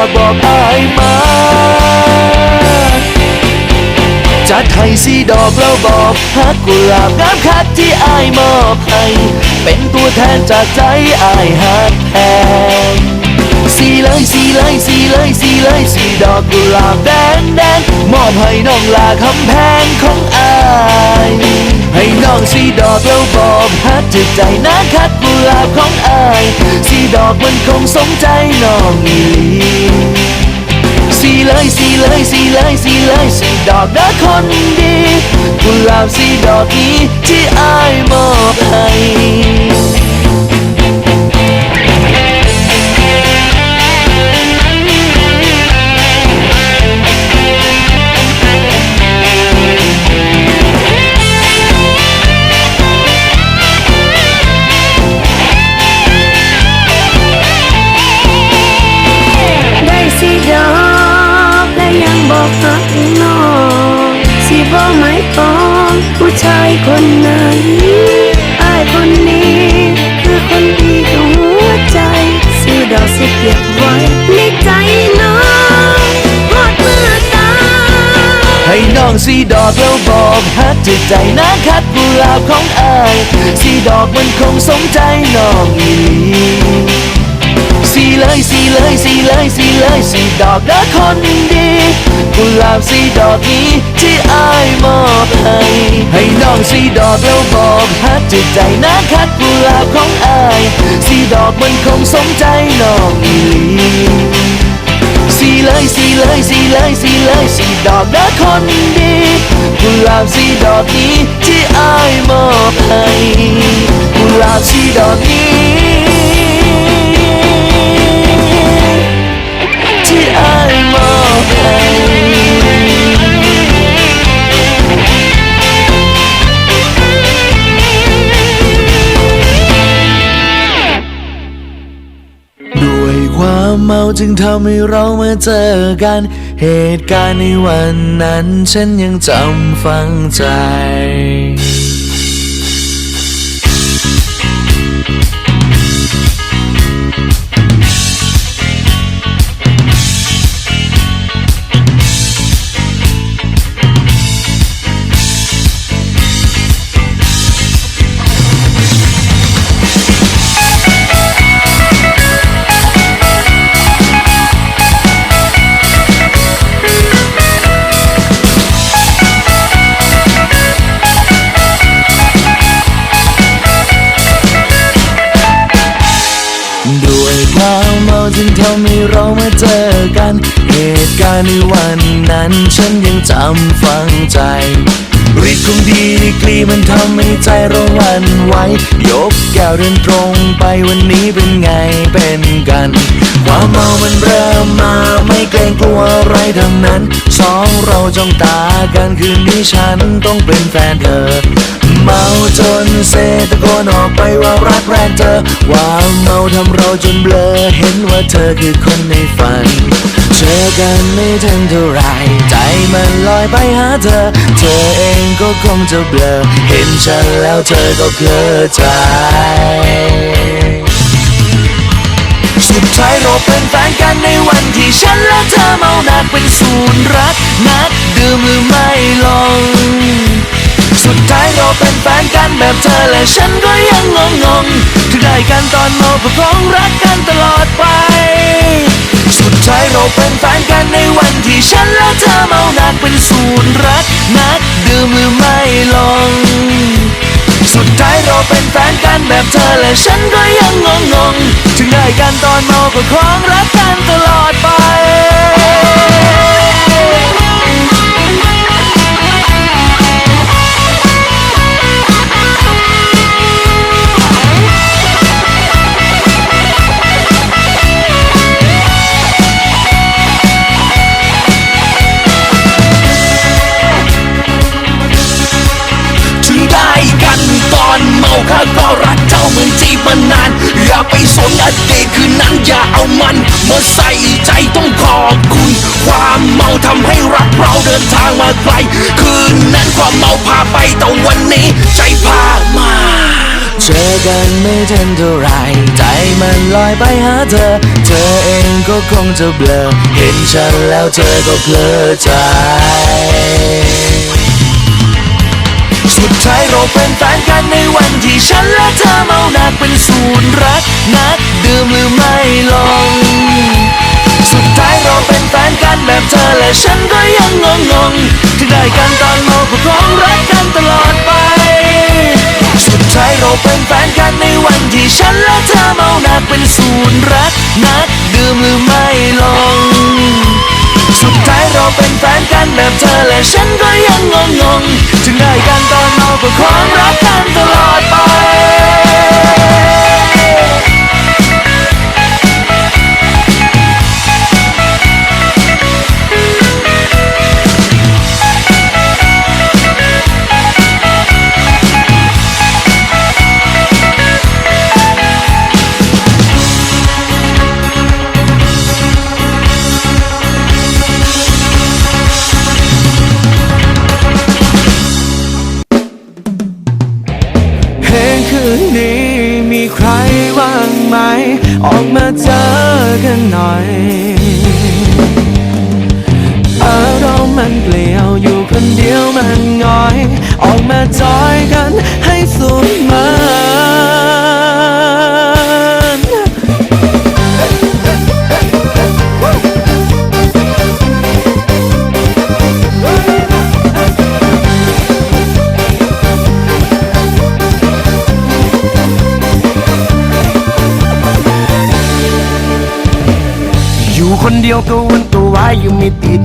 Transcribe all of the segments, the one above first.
อกบอกอายมาจัดให้สีดอกแล้วบอกฮักกุหลาบงามคักที่อายมอบให้เป็นตัวแทนจากใจอายฮักแทนสีเลยสีเลยสีเลยสีเลยสีดอกกุหลาบแดงแดงมอบให้น้องลาคำแพงของอายให้น้องสีดอกแล้วบอกฮักจิตใจนะคัดกุหลาบของอายสีดอกมันคงสมใจน้องอีหลีสีเลยสีเลยสีเลยสีเลยสีดอกนะคนดีกุหลาบสีดอกนี้ที่อายมอบให้บอกรักน้องสิบ่หมายปองผู้ชายคนไหนอ้ายคนนี้คือคนดีของหัวใจสีดอกสิเก็บไว้ในใจน้องหอดเมื่อตายให้น้องสีดอกแล้วบอกฮักจิตใจนะคัดกุหลาบของอายสีดอกมันคงสมใจน้องอีหลีสีเลยสีเลยสีเลยสีเลยสีดอกนะคนดีกุหลาบสีดอกนี้ที่อายมอบให้น้องสีดอกแล้วบอกฮักจิตใจนะคัดกุหลาบของอายสีดอกมันคงสมใจน้องอีหลีสีเลยสีเลยสีเลยสีเลยสีดอกนะคนดีกุหลาบสีดอกนี้ที่อายมอบให้กุหลาบสีดอกนี้ที่อายมอบให้ด้วยความเมาจึงทำให้เรามาเจอกันเหตุการณ์ในวันนั้นฉันยังจำฝังใจจึงทำให้เรามาเจอกันเหตุการณ์ในวันนั้นฉันยังจำฝังใจฤทธิ์ของดีกรีมันทำให้ใจเราหวั่นไหวยกแก้วเดินตรงไปวันนี้เป็นไงเป็นกันความเมามันเริ่มมาไม่เกรงกลัวอะไรทั้งนั้นสองเราจ้องตากันคืนนี้ฉันต้องเป็นแฟนเธอเมาจนเซตะโกนออกไปว่ารักแรกเธอว่าเมาทำเราจนเบลอเห็นว่าเธอคือคนในฝันเจอกันไม่ทันเท่าไรใจมันลอยไปหาเธอเธอเองก็คงจะเบลอเห็นฉันแล้วเธอก็เพลิดใจสุดท้ายเราเป็นแฟนกันในวันที่ฉันและเธอเมาหนักเป็นศูนย์รักนักดื่มหรือไม่ลงสุดท้ายเราเป็นแฟนกันแบบเธอและฉันก็ยังงงถึงได้กันตอนเมาประคองรักกันตลอดไปสุดท้ายเราเป็นแฟนกันในวันที่ฉันและเธอเมาหนักเป็นศูนย์รักนักดื่มหรือไม่ลงสุดท้ายเราเป็นแฟนกันแบบเธอและฉันก็ยังงงถึงได้กันตอนเมาประคองรักกันตลอดไป ข้าก็รักเจ้าเหมือนจีบมานานอย่าไปสนอดีตคืนนั้นอย่าเอามันมาใส่ใจต้องขอบคุณความเมาทำให้รักเราเดินทางมาไกลคืนนั้นความเมาพาไปแต่วันนี้ใจพามา เจอกันไม่ทันเท่าไรใจมันลอยไปหาเธอ เธอเองก็คงจะเบลอเห็นฉันแล้วเธอก็เพลอใจ สุดท้ายเราเป็นแฟนกันในวันที่ฉันและเธอเมาหนักเป็นศูนย์รักนักดื่มหรือไม่ลงสุดท้ายเราเป็นแฟนกันแบบเธอและฉันก็ยังงงที่ได้กันตอนเมาก็คงรักกันตลอดไปสุดท้ายเราเป็นแฟนกันในวันที่ฉันและเธอเมาหนักเป็นศูนย์รักนักดื่มหรือไม่ลงสุดท้ายเราเป็นแฟนกันแบบเธอและฉันก็ยังงงถึงได้กันตอนเมาก็คงรักกันตลอดไปคืนนี้มีใครว่างไหมออกมาเจอกันหน่อยอารมณ์มันเปลี่ยวอยู่คนเดียวมันง่อยออกมาจอยกันให้สุดมันอยู่คนเดียวก็วุ่นตัววายอยู่ไม่ติด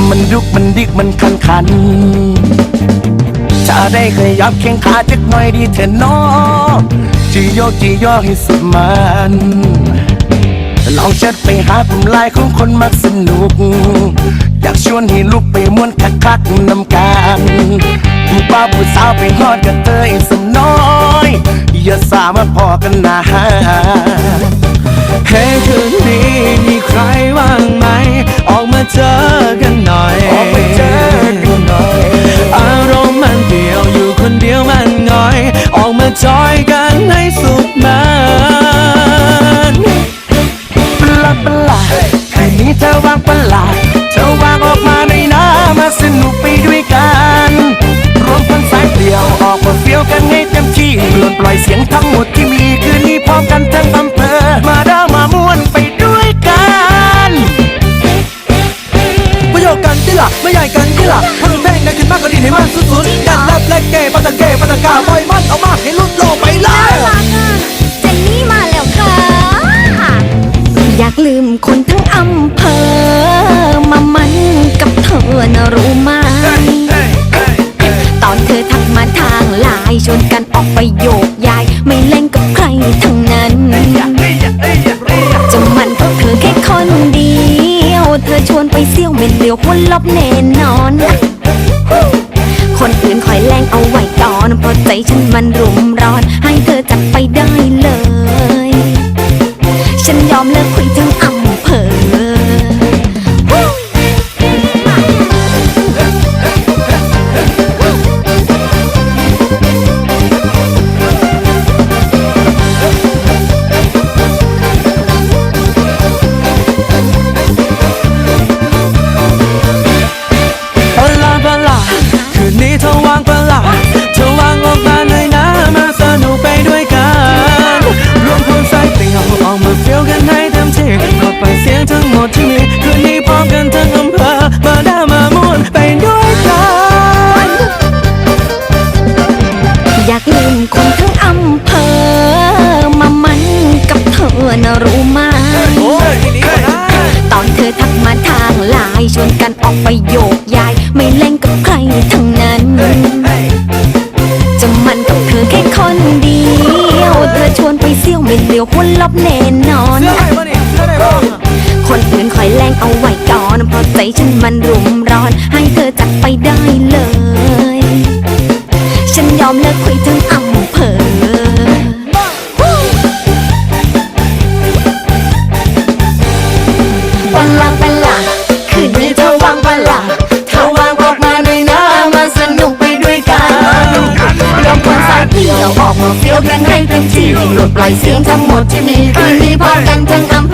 มันดุกมันดิกมันคันถ้าได้เคยยับเคียงขาจักหน่อยดีเถอะน้องจีโยกจีย่อให้สุดมันลองแชทไปหากลุ่มไลน์ของคนมักสนุกอยากชวนให้ลุกไปม้วนคักนำกันผู้ป้าผู้สาวไปฮอดกันเธออีกสำน้อยอย่าสามาพอกันนะเฮ้คืนนี้มีใครว่างไหมออกมาเจอกันหน่อยออกมาเจอกันหน่อยอารมณ์มันเดียวอยู่คนเดียวมันง่อยออกมาจอยกันให้สุดมันประหลาดคืนนี้เธอว่างประหลาดเธอว่างออกมาในน้ำมาสนุกไปด้วยกันรวมคนสายเดี่ยวออกมาเฟี้ยวกันให้เต็มที่ปล่อยเสียงทั้งหมดที่มีคืนนี้พร้อมกันทั้งอำเภอมาด้ามาม่วนไปด้วยกันประโยคกันที่หลักไม่ใหญ่กันที่หลักทำเพลงได้ขึ้นมากกว่าดีให้มันสุดๆกันรับและเกย์ปะตะกาปล่อยมันออกมาให้ลุดโลกไปเลยเจนนี่มาแล้วค่ะอยากลืมคนทั้งอำเภอมามันกับเธอนะรู้ไหมตอนเธอทักมาทางไลน์ชวนกันออกไปโยกย้ายไม่เล่นกับใครทั้งนั้นจะมันก็เธอแค่คนเดียวเธอชวนไปเซี่ยวเม็ดเดียวคนลบแน่นอนคนอื่นคอยแรงเอาไว้ก่อนเพราะใจฉันมันรุมร้อนให้เธอจัดไปได้เลยฉันยอมเลิกคุยทั้งอำเภอเธอวางประหลาดเธอวางออกมาหน่อยนะมาสนุกไปด้วยกันรวมคนสายเดี่ยวออกมาเฟี้ยวกันให้เต็มที่ปลดปล่อยเสียงทั้งหมดที่มีคืนนี้พร้อมกันทั้งอำเภอมาด้ามาม่วนไปด้วยกันอยากลืมคนทั้งอำเภอมามันกับเธอนะรู้ไหมตอนเธอทักมาทางไลน์ชวนกันออกไปโยกย้ายไม่เล่นกับใครทั้งนั้นจะมันกับเธอแค่คนเดียวเธอชวนไปเซี่ยวเม็ดเดียวคนลบแน่นอนคนอื่นคอยแรงเอาไว้ก่อนเพราะใจฉันมันรุมร้อนให้เธอจัดไปได้เลยฉันยอมเลิกคุยทั้งอำเภอประหลาดคืนนี้เธอวางประหลาดเธอวางออกมาในน้ำมาสนุกไปด้วยกันรวมคนสายเดี่ยวออกมา เสียงทั้งหมดที่มีพร้อมกันทั้งอำ